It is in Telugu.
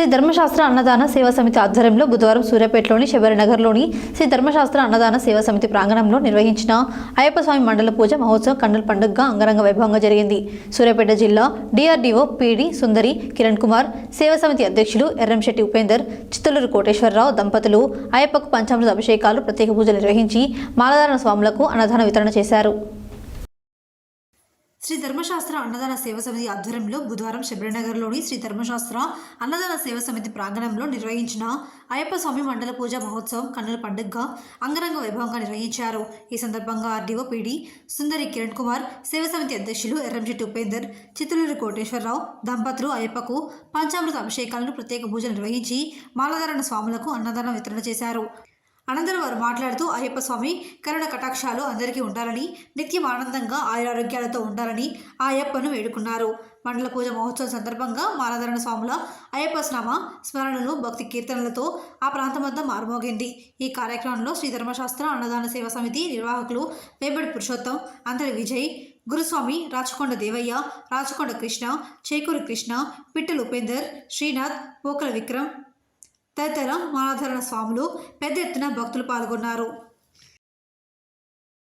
శ్రీ ధర్మశాస్త్ర అన్నదాన సేవా సమితి ఆధ్వర్యంలో బుధవారం సూర్యాపేటలోని శబరినగర్లోని శ్రీ ధర్మశాస్త్ర అన్నదాన సేవా సమితి ప్రాంగణంలో నిర్వహించిన అయ్యప్ప స్వామి మండల పూజ మహోత్సవం కన్నుల పండుగగా అంగరంగ వైభవంగా జరిగింది. సూర్యాపేట జిల్లా డిఆర్డీఓ పీడి సుందరి కిరణ్ కుమార్, సేవా సమితి అధ్యక్షులు ఎర్రంశెట్టి ఉపేందర్, చిత్తలూరు కోటేశ్వరరావు దంపతులు అయ్యప్పకు పంచామృత అభిషేకాలు, ప్రత్యేక పూజలు నిర్వహించి మాలధారణ స్వాములకు అన్నదాన వితరణ చేశారు. శ్రీ ధర్మశాస్త్ర అన్నదాన సేవ సమితి ఆధ్వర్యంలో బుధవారం శబరినగర్లోని శ్రీ ధర్మశాస్త్ర అన్నదాన సేవ సమితి ప్రాంగణంలో నిర్వహించిన అయ్యప్ప స్వామి మండల పూజ మహోత్సవం కన్నుల పండుగగా అంగరంగ వైభవంగా నిర్వహించారు. ఈ సందర్భంగా ఆర్డీఓ పీడి సుందరి కిరణ్ కుమార్, సేవ సమితి అధ్యక్షులు ఎర్రంశెట్టి ఉపేందర్, చిత్తలూరు కోటేశ్వరరావు దంపతులు అయ్యప్పకు పంచామృత అభిషేకాలను, ప్రత్యేక పూజలు నిర్వహించి మాలధారణ స్వాములకు అన్నదాన వితరణ చేశారు. అనంతరం వారు మాట్లాడుతూ అయ్యప్ప స్వామి కరుణ కటాక్షాలు అందరికీ ఉండాలని, నిత్యం ఆనందంగా ఆయురారోగ్యాలతో ఉండాలని ఆ అయ్యప్పను వేడుకున్నారు. మండల పూజ మహోత్సవం సందర్భంగా మాలధారణ స్వాముల అయ్యప్ప స్నామ స్మరణలు, భక్తి కీర్తనలతో ఆ ప్రాంతమంతా మారుమోగింది. ఈ కార్యక్రమంలో శ్రీ ధర్మశాస్త్ర అన్నదాన సేవా సమితి నిర్వాహకులు వేబడి పురుషోత్తం, అంతరి విజయ్, గురుస్వామి, రాచకొండ దేవయ్య, రాచకొండ కృష్ణ, చేకూరి కృష్ణ, పిట్టల ఉపేందర్, శ్రీనాథ్, పోకల విక్రమ్ తదితర మాలధారణ స్వాములు పెద్ద ఎత్తున భక్తులు పాల్గొన్నారు.